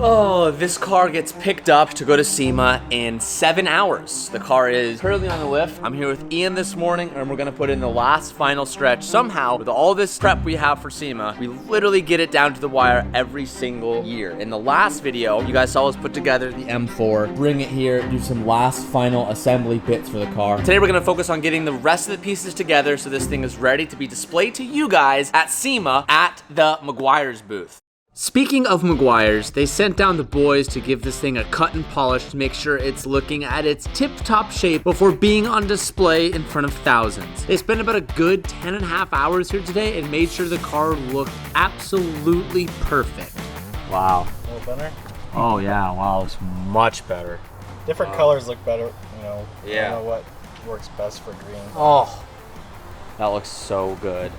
Oh, this car gets picked up to go to SEMA in 7 hours. The car is currently on the lift. I'm here with Ian this morning, and we're gonna put in the last final stretch. Somehow, with all this prep we have for SEMA, we literally get it down to the wire every single year. In the last video, you guys saw us put together the M4, bring it here, do some last final assembly bits for the car. Today, we're gonna focus on getting the rest of the pieces together so this thing is ready to be displayed to you guys at SEMA at the Meguiar's booth. Speaking of Meguiar's, they sent down the boys to give this thing a cut and polish to make sure it's looking at its tip-top shape before being on display in front of thousands. They spent about a good 10.5 hours here today and made sure the car looked absolutely perfect. Wow. A little better? Oh yeah, wow, it's much better. Different colors look better, you know. Yeah. I don't know what works best for green. Oh, that looks so good.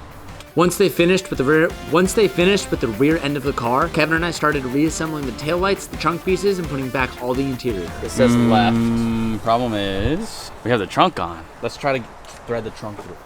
Once they finished with the rear end of the car, Kevin and I started reassembling the taillights, the trunk pieces, and putting back all the interior. It says left. Problem is, we have the trunk on. Let's try to thread the trunk through.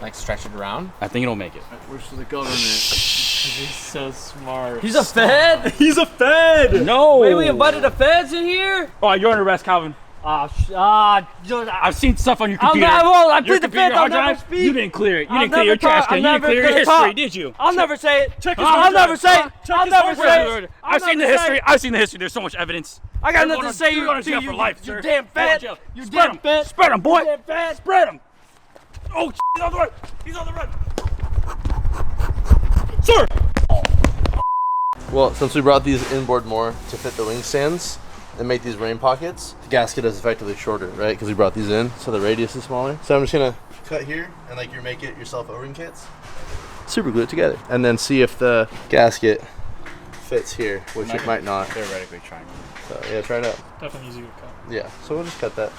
Like stretch it around? I think it'll make it. Where's the government? He's so smart. He's a Fed? He's a Fed! No! Wait, we invited the feds in here? Oh, you're under arrest, Calvin. I've seen stuff on your computer. I Your plead the computer fifth. hard I'll never drive. speak. You didn't clear it. You I'll didn't clear your never trash talk. can. I'm You didn't never clear your gonna history, talk. did you? I'll never say it. Check his I'll hard never drive. say it. I'll never say it. I've seen the history. I've seen the history. There's so much evidence. I got You're nothing going to say. You're going to jail for life, You sir. damn fat. Jail. You Spread damn 'em. fat. Spread 'em, boy. You damn fat. Spread 'em. Oh, he's on the run. He's on the run. Sir. Well, since we brought these inboard more to fit the wing stands and make these rain pockets, the gasket is effectively shorter, right? Because we brought these in, so the radius is smaller. So I'm just gonna cut here and like you make it yourself O-ring kits, super glue it together, and then see if the gasket fits here, which it might not. Theoretically trying. So yeah, try it out. Definitely easy to cut. Yeah, so we'll just cut that.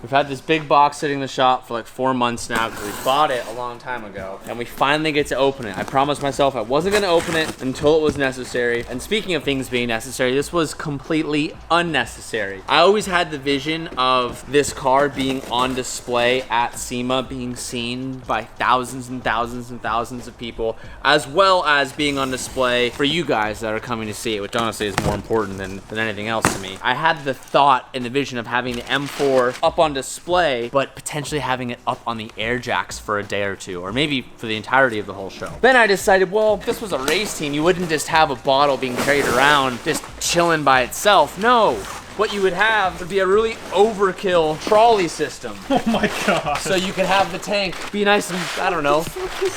We've had this big box sitting in the shop for like 4 months now because we bought it a long time ago and we finally get to open it. I promised myself I wasn't gonna open it until it was necessary. And speaking of things being necessary, this was completely unnecessary. I always had the vision of this car being on display at SEMA, being seen by thousands and thousands and thousands of people, as well as being on display for you guys that are coming to see it, which honestly is more important than anything else to me. I had the thought and the vision of having the M4 up on display, but potentially having it up on the air jacks for a day or two, or maybe for the entirety of the whole show. Then I decided, well, if this was a race team, you wouldn't just have a bottle being carried around just chilling by itself. No, what you would have would be a really overkill trolley system. Oh my god. So you could have the tank be nice and, I don't know,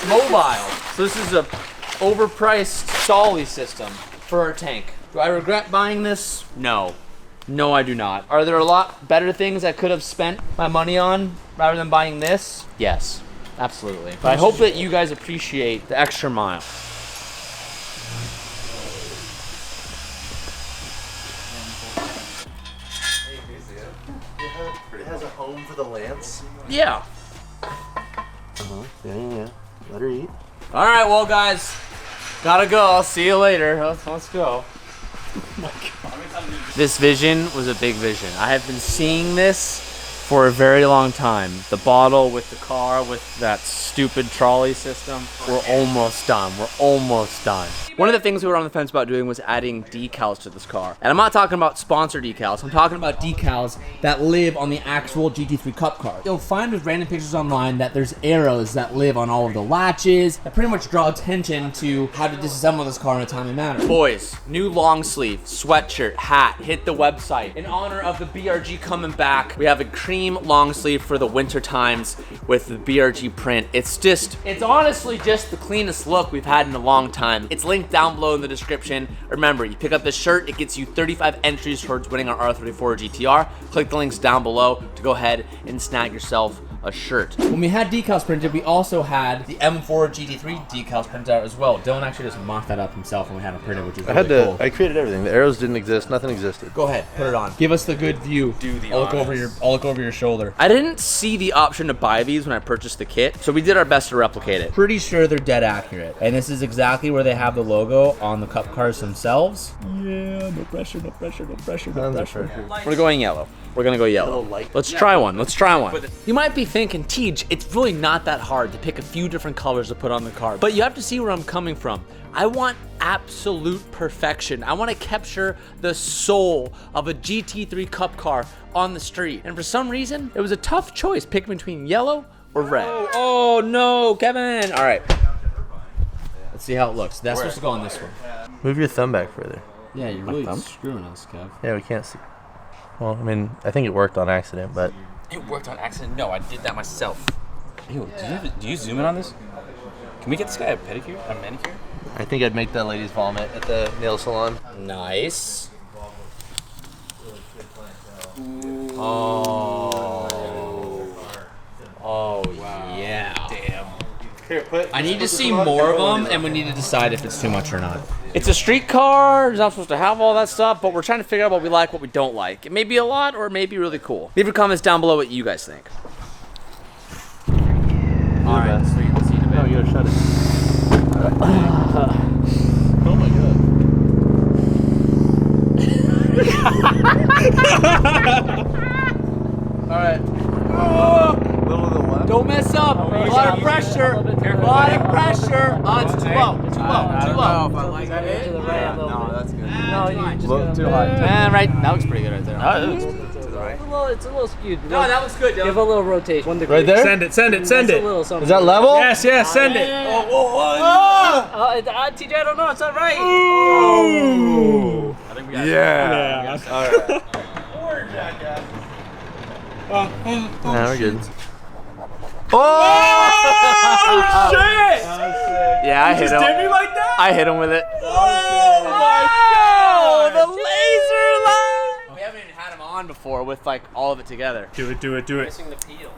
mobile. So this is a overpriced trolley system for our tank. Do I regret buying this? No. No, I do not. Are there a lot better things I could have spent my money on rather than buying this? Yes, absolutely. But I hope that you guys appreciate the extra mile. It has a home for the Lance. Yeah. Yeah. Let her eat. All right, well, guys, gotta go. I'll see you later. Let's go. This vision was a big vision. I have been seeing this for a very long time. The bottle with the car with that stupid trolley system. We're almost done. We're almost done. One of the things we were on the fence about doing was adding decals to this car. And I'm not talking about sponsored decals. I'm talking about decals that live on the actual GT3 Cup car. You'll find with random pictures online that there's arrows that live on all of the latches that pretty much draw attention to how to disassemble this car in a timely manner. Boys, new long sleeve, sweatshirt, hat, hit the website. In honor of the BRG coming back, we have a cream long sleeve for the winter times with the BRG print. It's honestly just the cleanest look we've had in a long time. It's linked down below in the description. Remember, you pick up this shirt, it gets you 35 entries towards winning our R34 GTR. Click the links down below to go ahead and snag yourself a shirt. When we had decals printed, we also had the M4 GT3 decals printed out as well. Dylan actually just mocked that up himself when we had it printed, which is really cool. I created everything. The arrows didn't exist. Nothing existed. Go ahead, put it on. Give us the good view. Do the I'll look over your shoulder. I didn't see the option to buy these when I purchased the kit, so we did our best to replicate it. Pretty sure they're dead accurate. And this is exactly where they have the logo on the cup cars themselves. Yeah, no pressure, no pressure, no pressure, no pressure. We're going yellow. We're gonna go yellow. Let's try one. Let's try one. You might be thinking, Tej, it's really not that hard to pick a few different colors to put on the car, but you have to see where I'm coming from. I want absolute perfection. I want to capture the soul of a GT3 Cup car on the street. And for some reason, it was a tough choice picking between yellow or red. Oh no, Kevin. All right. Let's see how it looks. That's supposed to go on this one. Move your thumb back further. Yeah, you're really screwing us, Kev. Yeah, we can't see. Well, I mean, I think it worked on accident, but... It worked on accident? No, I did that myself. Ew, do you zoom in on this? Can we get this guy a pedicure? A manicure? I think I'd make that lady's vomit at the nail salon. Nice. Oh. Oh, wow. Yeah. Damn. Here, I need to see more of them, and we need to decide if it's too much or not. It's a street car. It's not supposed to have all that stuff, but we're trying to figure out what we like, what we don't like. It may be a lot, or it may be really cool. Leave your comments down below what you guys think. All right, so you can see in a bit. Oh, you gotta shut it. Oh my god. All right. Little of the left. Don't mess up. A lot of pressure. A lot of pressure. Oh, it's too low. Too low. Too low. No, that's good. No, you just Look too high. right. That looks pretty good right there. It's a little skewed. No, that looks good. Give a little rotation. 1 degree. Right there? Send it, send it, send That's it. a little something. Is that level? Yes, yes, send it. TJ, I don't know. It's not right. Ooh. I think we got Yeah. All right. Now we're good. Oh! Shit! Yeah, I hit him. Did me like that? I hit him with it. Oh my Oh, god! the laser line! We haven't even had him on before with like all of it together. Do it, do it, do it. missing the peel.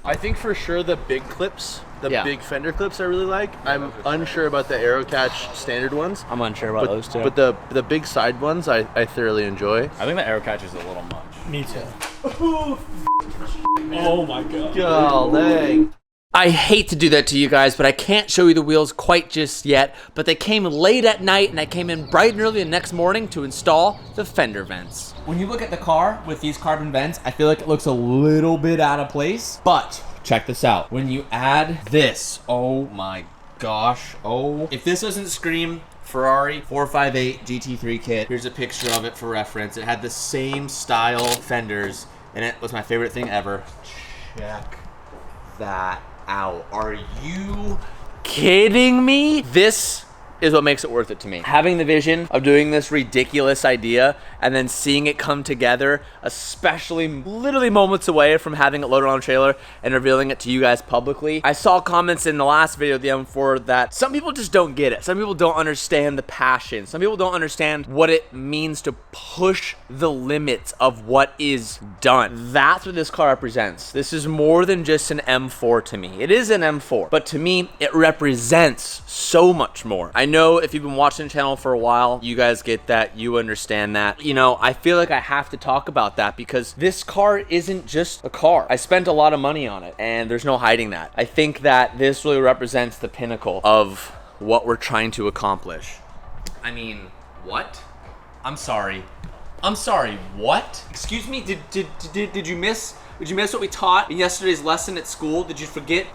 I think for sure the big clips, the Yeah. big Fender clips I really like. I'm unsure about the Aero Catch standard ones. I'm unsure about those two. But the big side ones I thoroughly enjoy. I think the arrow catch is a little much. Me too. Oh my god. Golly. I hate to do that to you guys, but I can't show you the wheels quite just yet. But they came late at night, and I came in bright and early the next morning to install the fender vents. When you look at the car with these carbon vents, I feel like it looks a little bit out of place. But check this out. When you add this, oh my gosh. Oh, if this doesn't scream Ferrari 458 GT3 kit, here's a picture of it for reference. It had the same style fenders, and it was my favorite thing ever. Check that out. Are you kidding me? This is what makes it worth it to me. Having the vision of doing this ridiculous idea and then seeing it come together, especially literally moments away from having it loaded on a trailer and revealing it to you guys publicly. I saw comments in the last video of the M4 that some people just don't get it. Some people don't understand the passion. Some people don't understand what it means to push the limits of what is done. That's what this car represents. This is more than just an M4 to me. It is an M4, but to me, it represents so much more. I know if you've been watching the channel for a while, you guys get that, you understand that. You know, I feel like I have to talk about that because this car isn't just a car. I spent a lot of money on it, and there's no hiding that. I think that this really represents the pinnacle of what we're trying to accomplish. I mean, what? I'm sorry. I'm sorry, what? Excuse me, did you miss what we taught in yesterday's lesson at school? Did you forget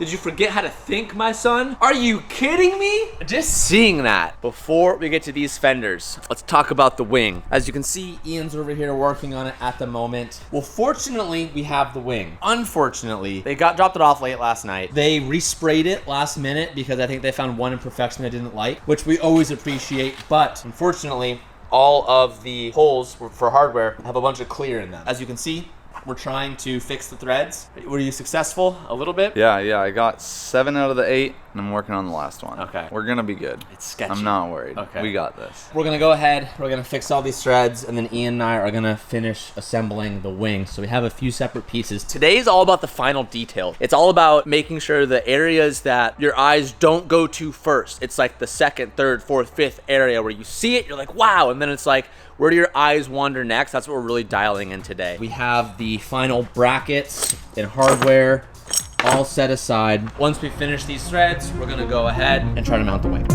how to think, my son? Are you kidding me? Just seeing that. Before we get to these fenders, let's talk about the wing. As you can see, Ian's over here working on it at the moment. Well, fortunately, we have the wing. Unfortunately, they dropped it off late last night. They resprayed it last minute because I think they found one imperfection they didn't like, which we always appreciate, but unfortunately, all of the holes for hardware have a bunch of clear in them. As you can see, we're trying to fix the threads. Were you successful a little bit? Yeah, I got 7 out of the 8, and I'm working on the last one. Okay. We're gonna be good. It's sketchy. I'm not worried. Okay. We got this. We're gonna go ahead, we're gonna fix all these threads, and then Ian and I are gonna finish assembling the wing. So we have a few separate pieces. Today is all about the final detail. It's all about making sure the areas that your eyes don't go to first. It's like the second, third, fourth, fifth area where you see it, you're like, wow, and then it's like, where do your eyes wander next? That's what we're really dialing in today. We have the final brackets and hardware all set aside. Once we finish these threads, we're gonna go ahead and try to mount the wing.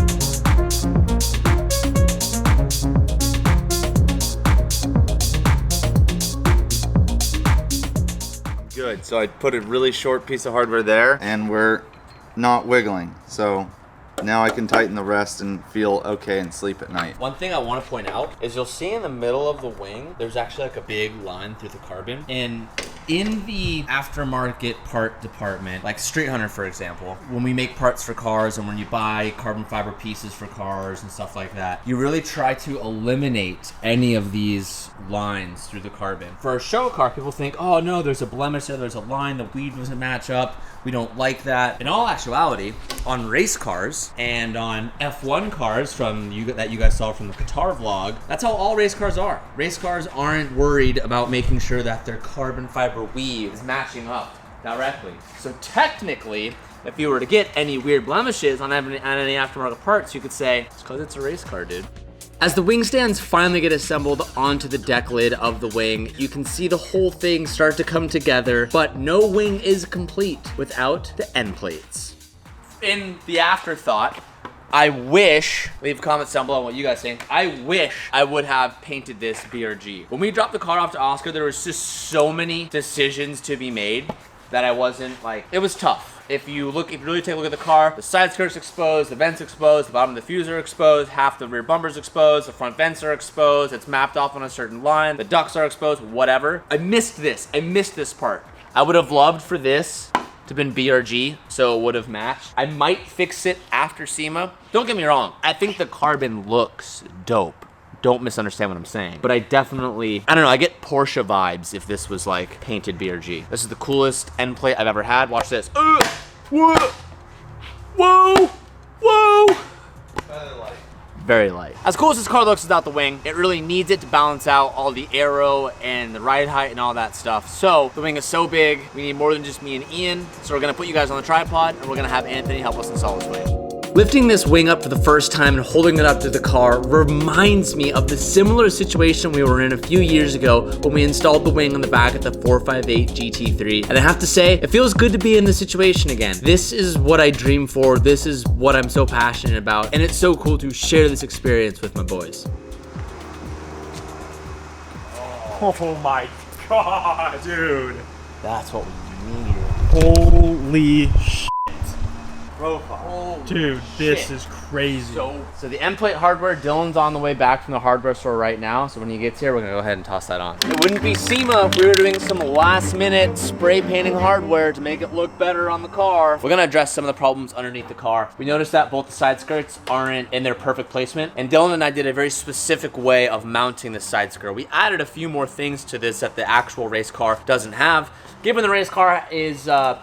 Good. So I put a really short piece of hardware there, and we're not wiggling. So now I can tighten the rest and feel okay and sleep at night. One thing I want to point out is you'll see in the middle of the wing, there's actually like a big line through the carbon. And in the aftermarket part department, like Street Hunter, for example, when we make parts for cars and when you buy carbon fiber pieces for cars and stuff like that, you really try to eliminate any of these lines through the carbon. For a show car, people think, oh no, there's a blemish there, there's a line, the weed doesn't match up. We don't like that. In all actuality, on race cars and on F1 cars that you guys saw from the Qatar vlog, that's how all race cars are. Race cars aren't worried about making sure that their carbon fiber weave is matching up directly. So technically, if you were to get any weird blemishes on any aftermarket parts, you could say, it's because it's a race car, dude. As the wing stands finally get assembled onto the deck lid of the wing, you can see the whole thing start to come together, but no wing is complete without the end plates. In the afterthought, I wish, leave a comment down below on what you guys think, I wish I would have painted this BRG. When we dropped the car off to Oscar, there was just so many decisions to be made that I wasn't like, it was tough. If you really take a look at the car, the side skirt's exposed, the vent's exposed, the bottom of the diffuser exposed, half the rear bumper's exposed, the front vents are exposed, it's mapped off on a certain line, the ducts are exposed, whatever. I missed this part. I would have loved for this to have been BRG, so it would have matched. I might fix it after SEMA. Don't get me wrong, I think the carbon looks dope. Don't misunderstand what I'm saying. But I definitely, I don't know, I get Porsche vibes if this was like painted BRG. This is the coolest end plate I've ever had. Watch this. Whoa! Whoa! Whoa! Very light. As cool as this car looks without the wing, it really needs it to balance out all the aero and the ride height and all that stuff. So the wing is so big, we need more than just me and Ian. So we're gonna put you guys on the tripod and we're gonna have Anthony help us install this wing. Lifting this wing up for the first time and holding it up to the car reminds me of the similar situation we were in a few years ago when we installed the wing on the back of the 458 GT3. And I have to say, it feels good to be in this situation again. This is what I dream for. This is what I'm so passionate about. And it's so cool to share this experience with my boys. Oh my god, dude. That's what we need. Holy shit. Profile. Dude, this is crazy. So the end plate hardware, Dylan's on the way back from the hardware store right now. So when he gets here, we're gonna go ahead and toss that on. It wouldn't be SEMA if we were doing some last minute spray painting hardware to make it look better on the car. We're gonna address some of the problems underneath the car. We noticed that both the side skirts aren't in their perfect placement. And Dylan and I did a very specific way of mounting the side skirt. We added a few more things to this that the actual race car doesn't have. Given the race car is a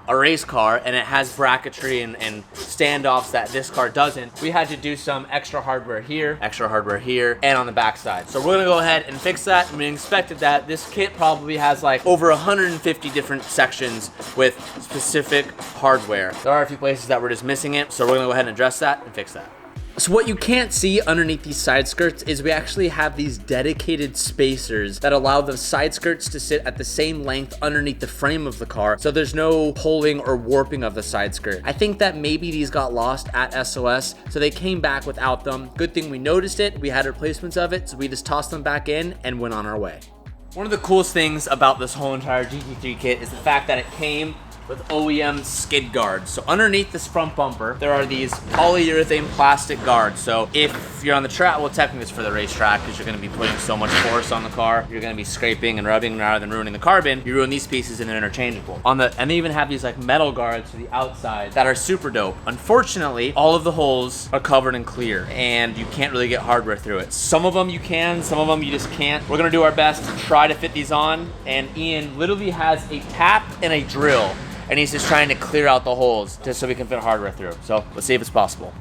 race car and it has bracketry and standoffs that this car doesn't, we had to do some extra hardware here, and on the backside. So we're gonna go ahead and fix that. And we expected that. This kit probably has like over 150 different sections with specific hardware. There are a few places that we're just missing it, so we're gonna go ahead and address that and fix that. So what you can't see underneath these side skirts is we actually have these dedicated spacers that allow the side skirts to sit at the same length underneath the frame of the car, so there's no pulling or warping of the side skirt. I think that maybe these got lost at SOS, so they came back without them. Good thing we noticed it, we had replacements of it, so we just tossed them back in and went on our way. One of the coolest things about this whole entire GT3 kit is the fact that it came with OEM skid guards. So underneath this front bumper, there are these polyurethane plastic guards. So if you're on the track, well, technically it's for the racetrack because you're gonna be putting so much force on the car. You're gonna be scraping and rubbing rather than ruining the carbon. You ruin these pieces and they're interchangeable. And they even have these like metal guards to the outside that are super dope. Unfortunately, all of the holes are covered in clear and you can't really get hardware through it. Some of them you can, some of them you just can't. We're gonna do our best to try to fit these on, and Ian literally has a tap and a drill, and he's just trying to clear out the holes just so we can fit hardware through. So let's see if it's possible.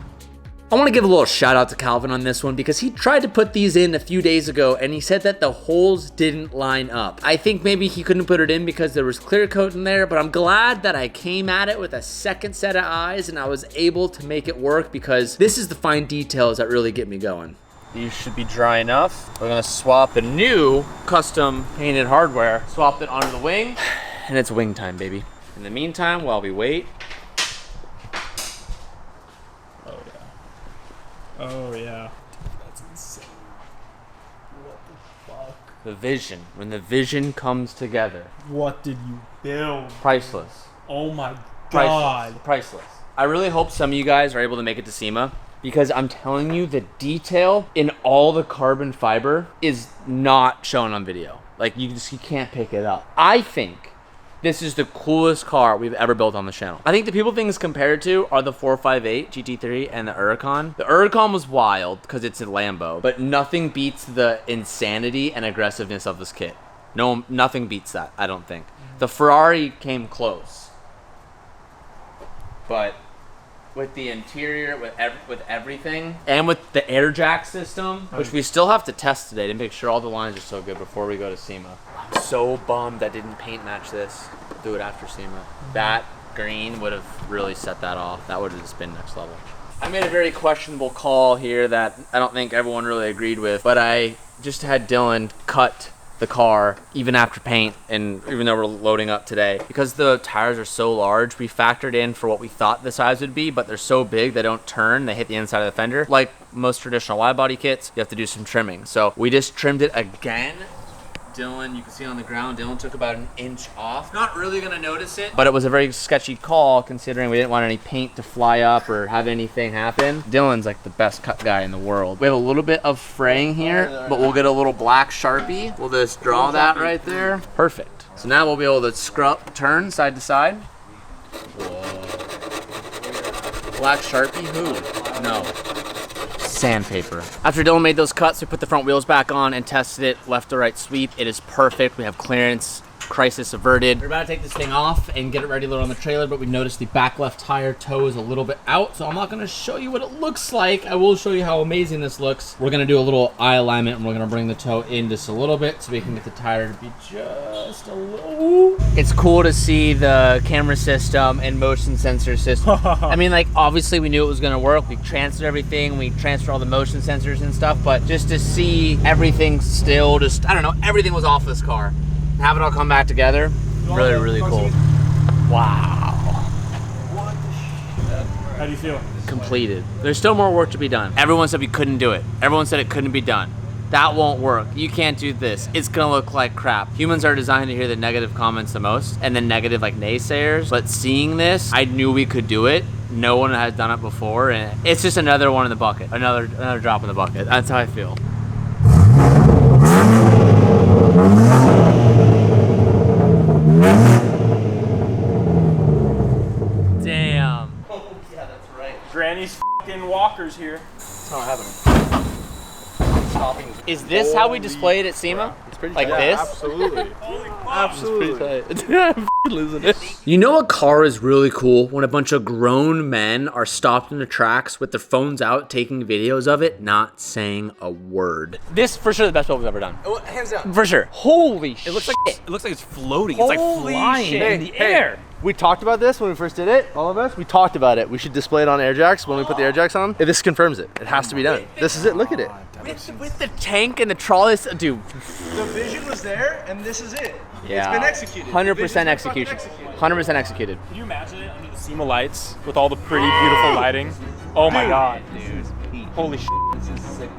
I want to give a little shout out to Calvin on this one because he tried to put these in a few days ago and he said that the holes didn't line up. I think maybe he couldn't put it in because there was clear coat in there, but I'm glad that I came at it with a second set of eyes and I was able to make it work because this is the fine details that really get me going. These should be dry enough. We're gonna swap the new custom painted hardware, swap it onto the wing, and it's wing time, baby. In the meantime, while we wait. Oh yeah. That's insane. What the fuck? The vision. When the vision comes together. What did you build? Priceless. Oh my Priceless. god. Priceless. I really hope some of you guys are able to make it to SEMA, because I'm telling you, the detail in all the carbon fiber is not shown on video. Like, you can't pick it up. I think this is the coolest car we've ever built on the channel. I think the people things compared to are the 458 GT3 and the Huracan. The Huracan was wild because it's a Lambo, but nothing beats the insanity and aggressiveness of this kit. No, nothing beats that, I don't think. The Ferrari came close, but with the interior, with everything, and with the air jack system, which we still have to test today to make sure all the lines are so good before we go to SEMA. I'm so bummed I didn't paint match this. Do it after SEMA. That green would have really set that off. That would have just been next level. I made a very questionable call here that I don't think everyone really agreed with, but I just had Dylan cut the car even after paint, and even though we're loading up today, because the tires are so large, we factored in for what we thought the size would be, but they're so big they don't turn, they hit the inside of the fender. Like most traditional wide body kits, you have to do some trimming. So we just trimmed it again. Dylan, you can see on the ground, Dylan took about an inch off. Not really gonna notice it, but it was a very sketchy call considering we didn't want any paint to fly up or have anything happen. Dylan's like the best cut guy in the world. We have a little bit of fraying here, but we'll get a little black Sharpie. We'll just draw that right there. Perfect. So now we'll be able to turn side to side. Whoa. Black Sharpie, who? No. Sandpaper. After Dylan made those cuts, we put the front wheels back on and tested it left to right sweep. It is perfect. We have clearance. Crisis averted. We're about to take this thing off and get it ready to load on the trailer, but we noticed the back left tire toe is a little bit out, so I'm not going to show you what it looks like. I will show you how amazing this looks. We're going to do a little eye alignment, and we're going to bring the toe in just a little bit so we can get the tire to be just a little... It's cool to see the camera system and motion sensor system. I mean, like, obviously we knew it was going to work. We transferred everything. We transferred all the motion sensors and stuff, but just to see everything still just, I don't know, everything was off this car. Have it all come back together, really, really cool. Wow. How do you feel? Completed. There's still more work to be done. Everyone said we couldn't do it. Everyone said it couldn't be done. That won't work. You can't do this. It's gonna look like crap. Humans are designed to hear the negative comments the most, and then negative like naysayers. But seeing this, I knew we could do it. No one has done it before, and it's just another one in the bucket. Another drop in the bucket. That's how I feel. Damn. Oh, yeah, that's right. Granny's f***ing walkers here. It's not happening. Stopping. Is this how we display it at SEMA? It's pretty like tight. this? Absolutely. Absolutely. I'm losing it. You know a car is really cool when a bunch of grown men are stopped in the tracks with their phones out taking videos of it, not saying a word. This for sure the best build we've ever done. Oh, hands down. For sure. Holy shit. It looks like it's floating. Holy it's like flying shit. in the air. We talked about this when we first did it, all of us. We talked about it. We should display it on air jacks when we put the air jacks on. This confirms it. It has to be done. This is it. Look at it. With the tank and the trolley, dude. The vision was there, and this is it. Yeah. It's been executed. 100% execution. 100% executed. Can you imagine it under the SEMA lights with all the pretty, beautiful lighting? Oh my god. Dude, Holy shit. this is sick.